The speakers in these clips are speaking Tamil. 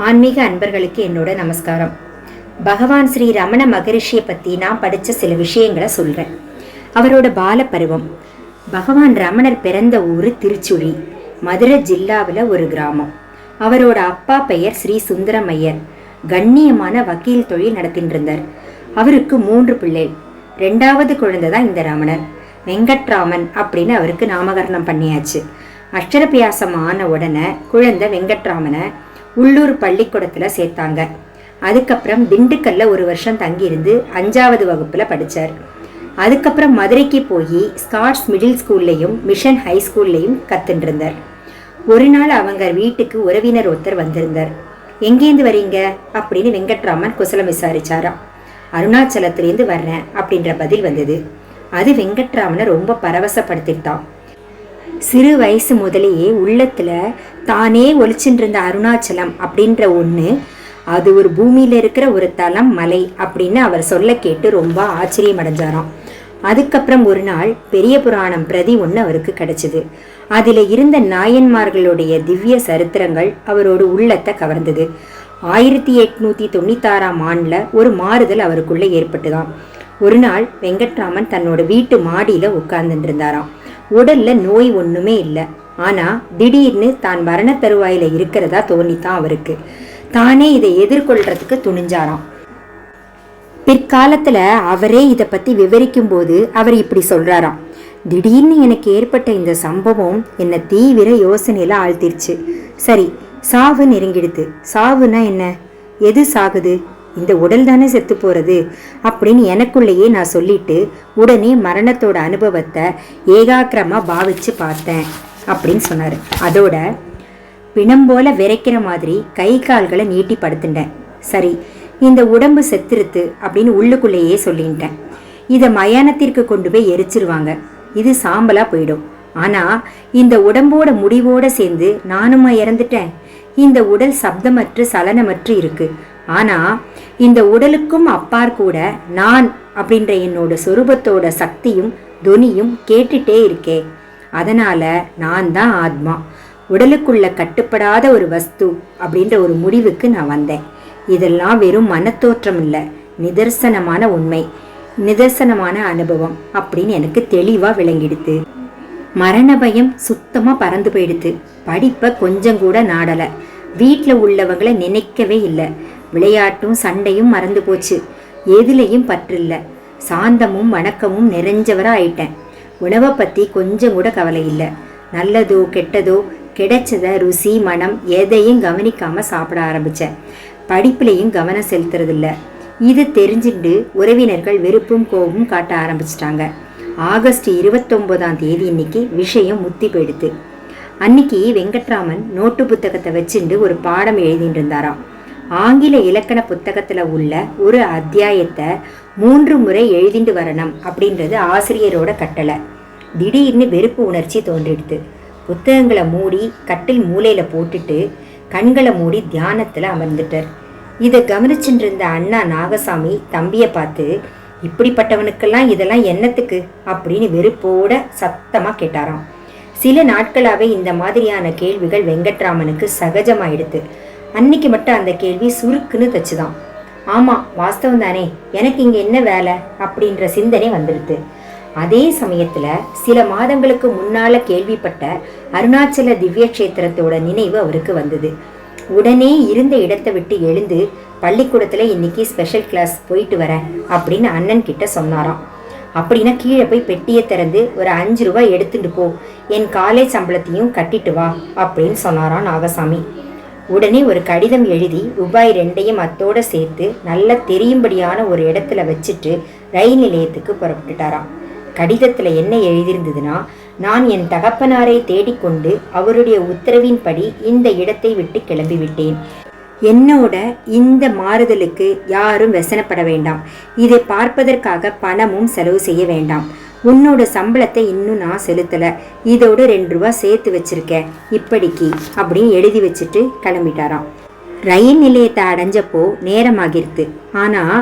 ஆன்மீக அன்பர்களுக்கு என்னோட நமஸ்காரம். பகவான் ஸ்ரீ ரமண மகரிஷியை பற்றி நான் படித்த சில விஷயங்களை சொல்கிறேன். அவரோட பால பருவம். பகவான் ரமணர் பிறந்த ஊர் திருச்சுழி, மதுரை ஜில்லாவில் ஒரு கிராமம். அவரோட அப்பா பெயர் ஸ்ரீ சுந்தரமையர். கண்ணியமான வக்கீல் தொழில் நடத்திட்டு இருந்தார். அவருக்கு 3 பிள்ளை. 2வது குழந்தை தான் இந்த ரமணர். வெங்கட்ராமன் அப்படின்னு அவருக்கு நாமகரணம் பண்ணியாச்சு. அக்ஷரபியாசம் ஆன உடனே குழந்தை வெங்கட்ராமனை உள்ளூர் பள்ளிக்கூடத்தில் சேர்த்தாங்க. அதுக்கப்புறம் திண்டுக்கல்ல 1 வருஷம் தங்கியிருந்து 5வது வகுப்புல படித்தார். அதுக்கப்புறம் மதுரைக்கு போய் ஸ்காட்ஸ் மிடில் ஸ்கூல்லையும் மிஷன் ஹை ஸ்கூல்லையும் கத்துட்டு இருந்தார். ஒரு நாள் அவங்க வீட்டுக்கு உறவினர் ஒருத்தர் வந்திருந்தார். எங்கேருந்து வரீங்க அப்படின்னு வெங்கட்ராமன் குசலம் விசாரிச்சாராம். அருணாச்சலத்திலேருந்து வர்றேன் அப்படின்ற பதில் வந்தது. அது வெங்கட்ராமனை ரொம்ப பரவசப்படுத்திட்டான். சிறு வயசு முதலேயே உள்ளத்துல தானே ஒழிச்சுட்டு இருந்த அருணாச்சலம் அப்படின்ற ஒன்று, அது ஒரு பூமியில இருக்கிற ஒரு தலம் மலை அப்படின்னு அவர் சொல்ல கேட்டு ரொம்ப ஆச்சரியம் அடைஞ்சாராம். அதுக்கப்புறம் ஒரு நாள் பெரிய புராணம் பிரதி ஒன்று அவருக்கு கிடைச்சிது. அதில் இருந்த நாயன்மார்களுடைய திவ்ய சரித்திரங்கள் அவரோட உள்ளத்தை கவர்ந்தது. 1896ஆம் ஆண்டில் ஒரு மாறுதல் அவருக்குள்ளே ஏற்பட்டுதான். ஒரு நாள் வெங்கட்ராமன் தன்னோட வீட்டு மாடியில் உட்கார்ந்துட்டு இருந்தாராம். உடல்ல நோய் ஒன்றுமே இல்லை. ஆனால் திடீர்னு தான் மரண தருவாயில் இருக்கிறதா தோணித்தான் அவருக்கு. தானே இதை எதிர்கொள்றதுக்கு துணிஞ்சாராம். பிற்காலத்தில் அவரே இதை பற்றி விவரிக்கும் போது அவர் இப்படி சொல்கிறாராம். திடீர்னு எனக்கு ஏற்பட்ட இந்த சம்பவம் என்னை தீவிர யோசனையில் ஆழ்த்திருச்சு. சரி, சாவு நெருங்கிடுது. சாவுனா என்ன? எது சாகுது? இந்த உடல் தானே செத்து போகிறது அப்படின்னு எனக்குள்ளேயே நான் சொல்லிட்டு உடனே மரணத்தோட அனுபவத்தை ஏகாக்கிரமாக பாவிச்சு பார்த்தேன் அப்படின்னு சொன்னார். அதோட பிணம் போல விரைக்கிற மாதிரி கை கால்களை நீட்டி படுத்துட்டேன். சரி, இந்த உடம்பு செத்துருத்து அப்படின்னு உள்ளுக்குள்ளேயே சொல்லிட்டேன். இதை மயானத்திற்கு கொண்டு போய் எரிச்சிருவாங்க. இது சாம்பலா போயிடும். ஆனால் இந்த உடம்போட முடிவோட சேர்ந்து நானுமா இறந்துட்டேன். இந்த உடல் சப்தமற்று சலனமற்று இருக்கு. ஆனால் இந்த உடலுக்கும் அப்பார் கூட நான் அப்படின்ற என்னோட சொரூபத்தோட சக்தியும் துனியும் கேட்டுட்டே இருக்கே. அதனால நான் தான் ஆத்மா, உடலுக்குள்ள கட்டுப்படாத ஒரு வஸ்து அப்படின்ற ஒரு முடிவுக்கு நான் வந்தேன். இதெல்லாம் வெறும் மனத்தோற்றம் இல்லை, நிதர்சனமான உண்மை, நிதர்சனமான அனுபவம் அப்படின்னு எனக்கு தெளிவாக விளங்கிடுது. மரண பயம் சுத்தமாக பறந்து போயிடுது. படிப்பை கொஞ்சம் கூட நாடலை. வீட்டில் உள்ளவங்களை நினைக்கவே இல்லை. விளையாட்டும் சண்டையும் மறந்து போச்சு. எதுலையும் பற்றில்ல. சாந்தமும் வணக்கமும் நிறைஞ்சவராக ஆயிட்டேன். உணவை பற்றி கொஞ்சம் கூட கவலை இல்லை. நல்லதோ கெட்டதோ கிடைச்சத ருசி மனம் எதையும் கவனிக்காமல் சாப்பிட ஆரம்பித்தேன். படிப்புலையும் கவனம் செலுத்துறதில்ல. இது தெரிஞ்சுட்டு உறவினர்கள் வெறுப்பும் கோபமும் காட்ட ஆரம்பிச்சிட்டாங்க. ஆகஸ்ட் 29ஆம் தேதி இன்னைக்கு விஷயம் முத்தி போயிடுது. அன்னைக்கு வெங்கட்ராமன் நோட்டு புத்தகத்தை வச்சுட்டு ஒரு பாடம் எழுதிட்டு இருந்தாராம். ஆங்கில இலக்கண புத்தகத்தில் உள்ள ஒரு அத்தியாயத்தை 3 முறை எழுதிட்டு வரணும் அப்படின்றது ஆசிரியரோட கட்டளை. திடீர்னு வெறுப்பு உணர்ச்சி தோன்றிடுது. புத்தகங்களை மூடி கட்டில் மூலையில் போட்டுட்டு கண்களை மூடி தியானத்தில் அமர்ந்துட்டார். இதை கவனிச்சுட்டு இருந்த அண்ணா நாகசாமி தம்பியை பார்த்து, இப்படிப்பட்டவனுக்கெல்லாம் இதெல்லாம் என்னத்துக்கு அப்படின்னு வெறுப்போட சத்தமாக கேட்டாராம். சில நாட்களாகவே இந்த மாதிரியான கேள்விகள் வெங்கட்ராமனுக்கு சகஜமாயிடுது. அன்னைக்கு மட்டும் அந்த கேள்வி சுருக்குன்னு தச்சுதான். ஆமாம், வாஸ்தவம் தானே, எனக்கு இங்கே என்ன வேலை அப்படின்ற சிந்தனை வந்துடுது. அதே சமயத்தில் சில மாதங்களுக்கு முன்னால் கேள்விப்பட்ட அருணாச்சல திவ்ய கஷேத்திரத்தோட நினைவு அவருக்கு வந்தது. உடனே இருந்த இடத்தை விட்டு எழுந்து பள்ளிக்கூடத்தில் இன்னைக்கு ஸ்பெஷல் கிளாஸ் போயிட்டு வரேன் அப்படின்னு அண்ணன் கிட்ட சொன்னாராம். அப்படின்னா கீழே போய் பெட்டியை திறந்து ஒரு 5 ரூபாய் எடுத்துட்டு போ, என் காலேஜ் சம்பளத்தையும் கட்டிட்டு வா அப்படின்னு சொன்னாராம் நாகசாமி. உடனே ஒரு கடிதம் எழுதி ரூபாய் 2ஐயும் அத்தோட சேர்த்து நல்லா தெரியும்படியான ஒரு இடத்துல வச்சுட்டு ரயில் நிலையத்துக்கு புறப்பட்டுட்டாராம். கடிதத்தில் என்ன எழுதியிருந்ததுன்னா, நான் என் தகப்பனாரை தேடிக்கொண்டு அவருடைய உத்தரவின்படி இந்த இடத்தை விட்டு கிளம்பிவிட்டேன். என்னோட இந்த மாறுதலுக்கு யாரும் வெசனப்பட வேண்டாம். இதை பார்ப்பதற்காக பணமும் செலவு செய்ய வேண்டாம். உன்னோட சம்பளத்தை இன்னும் நான் செலுத்தலை. இதோட 2 ரூபாய் சேர்த்து வச்சிருக்கேன் இப்படிக்கு அப்படின்னு எழுதி வச்சுட்டு கிளம்பிட்டாராம். ரயில் நிலையத்தை அடைஞ்சப்போ நேரமாகிருது. ஆனால்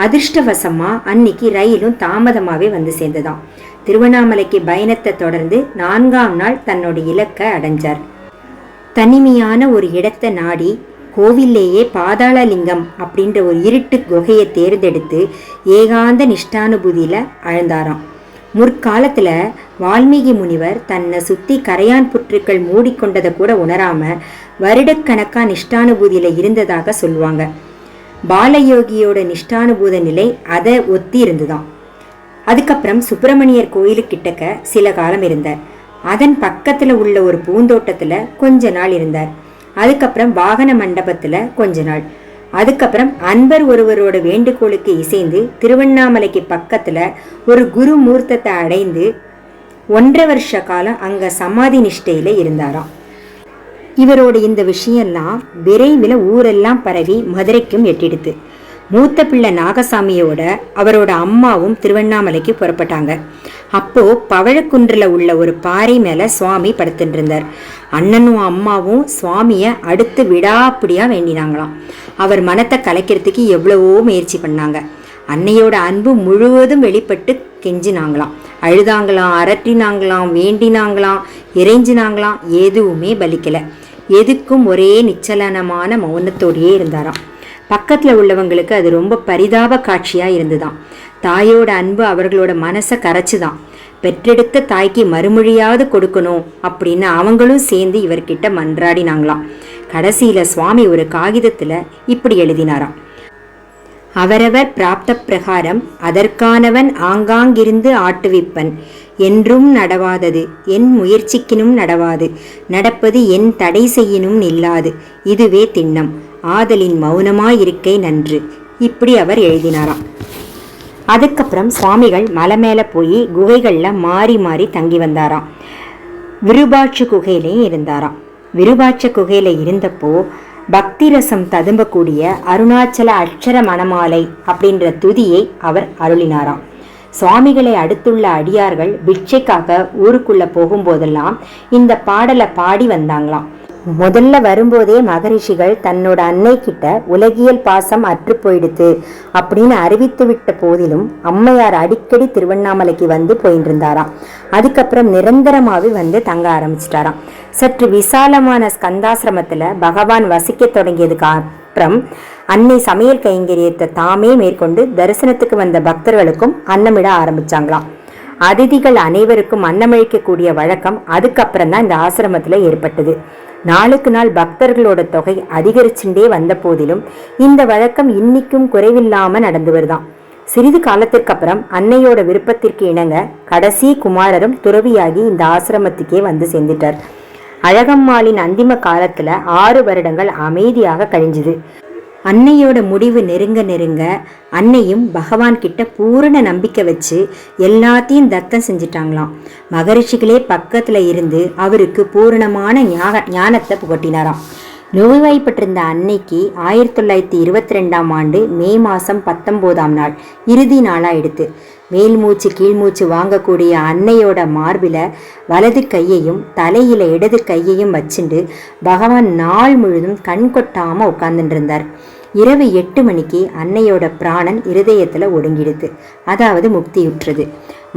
அதிர்ஷ்டவசமாக அன்னைக்கு ரயிலும் தாமதமாகவே வந்து சேர்ந்ததாம். திருவண்ணாமலைக்கு பயணத்தை தொடர்ந்து 4ஆம் நாள் தன்னோட இலக்கை அடைஞ்சார். தனிமையான ஒரு இடத்தை நாடி கோவில்லேயே பாதாள லிங்கம் அப்படின்ற ஒரு இருட்டு குகையை தேர்ந்தெடுத்து ஏகாந்த நிஷ்டானுபூதியில் ஆழ்ந்தாராம். முற்காலத்தில் வால்மீகி முனிவர் தன்னை சுற்றி கரையான் புற்றுக்கள் மூடிக்கொண்டதை கூட உணராமல் வருடக்கணக்காக நிஷ்டானுபூதியில் இருந்ததாக சொல்லுவாங்க. பாலயோகியோட நிஷ்டானுபூத நிலை அதை ஒத்தி இருந்துதான். அதுக்கப்புறம் சுப்பிரமணியர் கோயிலுக்கிட்டக்க சில காலம் இருந்தார். அதன் பக்கத்தில் உள்ள ஒரு பூந்தோட்டத்தில் கொஞ்ச நாள் இருந்தார். அதுக்கப்புறம் வாகன மண்டபத்தில் கொஞ்ச நாள். அதுக்கப்புறம் அன்பர் ஒருவரோட வேண்டுகோளுக்கு இசைந்து திருவண்ணாமலைக்கு பக்கத்தில் ஒரு குரு மூர்த்தத்தை அடைந்து 1.5 வருஷ காலம் அங்கே சமாதி நிஷ்டையில் இருந்தாராம். இவரோட இந்த விஷயம்லாம் விரைவில் ஊரெல்லாம் பரவி மதுரைக்கும் எட்டிடுது. மூத்த பிள்ளை நாகசாமியோட அவரோட அம்மாவும் திருவண்ணாமலைக்கு புறப்பட்டாங்க. அப்போ பவழக்குன்றில் உள்ள ஒரு பாறை மேலே சுவாமி படுத்துட்டு இருந்தார். அண்ணனும் அம்மாவும் சுவாமியை அடுத்து விடாப்பிடியா வேண்டினாங்களாம். அவர் மனத்தை கலைக்கிறதுக்கு எவ்வளவோ முயற்சி பண்ணாங்க. அன்னையோட அன்பு முழுவதும் வெளிப்பட்டு கெஞ்சினாங்களாம், அழுதாங்களாம், அரட்டினாங்களாம், வேண்டினாங்களாம், இறைஞ்சினாங்களாம். எதுவுமே பலிக்கலை. எதுக்கும் ஒரே நிச்சலனமான மௌனத்தோடையே இருந்தாராம். பக்கத்தில் உள்ளவங்களுக்கு அது ரொம்ப பரிதாப காட்சியாக இருந்துதான். தாயோட அன்பு அவர்களோட மனசை கரைச்சுதான். பெற்றெடுத்த தாய்க்கு மறுமொழியாவது கொடுக்கணும் அப்படின்னு அவங்களும் சேர்ந்து இவர்கிட்ட மன்றாடினாங்களாம். கடைசியில் சுவாமி ஒரு காகிதத்தில் இப்படி எழுதினாராம்: அவரவர் பிராப்த பிரகாரம் அதற்கானவன் ஆங்காங்கிருந்து ஆட்டுவிப்பன். என்றும் நடவாதது என் முயற்சிக்கினும் நடவாது, நடப்பது என் தடை செய்யினும் நில்லாது, இதுவே திண்ணம், ஆதலின் மௌனமாயிருக்கை நன்று. இப்படி அவர் எழுதினாராம். அதுக்கப்புறம் சுவாமிகள் மலை மேலே போய் குகைகளில் மாறி மாறி தங்கி வந்தாராம். விருபாட்ச குகையிலையும் இருந்தாராம். விருபாட்ச குகையில் இருந்தப்போ பக்தி ரசம் ததும்பக்கூடிய அருணாச்சல அட்சர மணமாலை அப்படின்ற துதியை அவர் அருளினாராம். சுவாமிகளை அடுத்துள்ள அடியார்கள் பிட்சைக்காக ஊருக்குள்ள போகும்போதெல்லாம் இந்த பாடலை பாடி வந்தாங்களாம். முதல்ல வரும்போதே மகரிஷிகள் தன்னோட அன்னை கிட்ட உலகியல் பாசம் அற்று போயிடுத்து அப்படின்னு அறிவித்து விட்ட போதிலும் அம்மையார் அடிக்கடி திருவண்ணாமலைக்கு வந்து போயிட்டு இருந்தாராம். அதுக்கப்புறம் நிரந்தரமாகவே வந்து தங்க ஆரம்பிச்சிட்டாராம். சற்று விசாலமான ஸ்கந்தாசிரமத்தில் பகவான் வசிக்க தொடங்கியதுக்கு அப்புறம் அன்னை சமையல் கைங்கரியத்தை தாமே மேற்கொண்டு தரிசனத்துக்கு வந்த பக்தர்களுக்கும் அன்னமிட ஆரம்பிச்சாங்களாம். அதிதிகள் அனைவருக்கும் அன்னமளிக்கக்கூடிய வழக்கம் அதுக்கப்புறம் தான் இந்த ஆசிரமத்தில் ஏற்பட்டது. நாளுக்கு நாள் பக்தர்களோட தொகை அதிகரிச்சுட்டே வந்த போதிலும் இந்த வழக்கம் இன்னைக்கும் குறைவில்லாமல் நடந்து வருதான். சிறிது காலத்திற்கு அப்புறம் அன்னையோட விருப்பத்திற்கு இணங்க கடைசி குமாரரும் துறவியாகி இந்த ஆசிரமத்துக்கே வந்து சேர்ந்துட்டார். அழகம்மாளின் அந்திம காலத்துல 6 வருடங்கள் அமைதியாக கழிஞ்சுது. அன்னையோட முடிவு நெருங்க நெருங்க அன்னையும் பகவான் கிட்ட பூரண நம்பிக்கை வச்சு எல்லாத்தையும் தத்தம் செஞ்சிட்டாங்களாம். மகரிஷிகளே பக்கத்துல இருந்து அவருக்கு பூரணமான ஞானத்தை புகட்டினாராம். நோய்வாய்ப்பட்டிருந்த அன்னைக்கு 1922ஆம் ஆண்டு மே மாதம் 19ஆம் நாள் இறுதி நாளாயிடுத்து. மேல் மூச்சு கீழ்மூச்சு வாங்கக்கூடிய அன்னையோட மார்பில் வலது கையையும் தலையில இடது கையையும் வச்சுண்டு பகவான் நாள் முழுதும் கண் கொட்டாமல் உட்கார்ந்துட்டு இருந்தார். இரவு 8 மணிக்கு அன்னையோட பிராணன் இருதயத்தில் ஒடுங்கிடுது, அதாவது முக்தியுற்றது.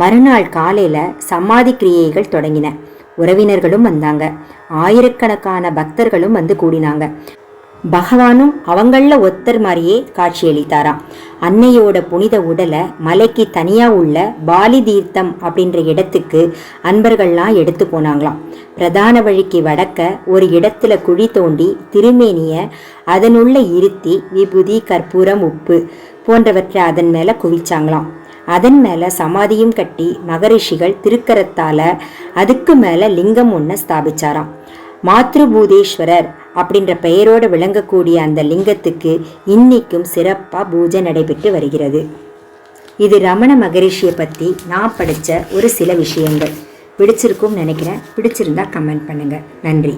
மறுநாள் காலையில் சமாதி கிரியைகள் தொடங்கின. உறவினர்களும் வந்தாங்க. ஆயிரக்கணக்கான பக்தர்களும் வந்து கூடினாங்க. பகவானும் அவங்கள ஒத்தர் மாதிரியே காட்சியளித்தாராம். அன்னையோட புனித உடலை மலைக்கு தனியா உள்ள பாலி தீர்த்தம் அப்படின்ற இடத்துக்கு அன்பர்கள்லாம் எடுத்து போனாங்களாம். பிரதான வழிக்கு வடக்க ஒரு இடத்துல குழி தோண்டி திருமேனிய அதனுள்ள இருத்தி விபூதி கற்பூரம் உப்பு போன்றவற்றை அதன் மேல குவிச்சாங்களாம். அதன் மேல சமாதியும் கட்டி மகரிஷிகள் திருக்கரத்தால அதுக்கு மேல லிங்கம் ஒன்று ஸ்தாபிச்சாராம். மாத்ருபூதேஸ்வரர் அப்படின்ற பெயரோடு விளங்கக்கூடிய அந்த லிங்கத்துக்கு இன்னைக்கும் சிறப்பாக பூஜை நடைபெற்று வருகிறது. இது ரமண மகரிஷியை பற்றி நான் படித்த ஒரு சில விஷயங்கள். பிடிச்சிருக்கும்னு நினைக்கிறேன். பிடிச்சிருந்தா கமெண்ட் பண்ணுங்கள். நன்றி.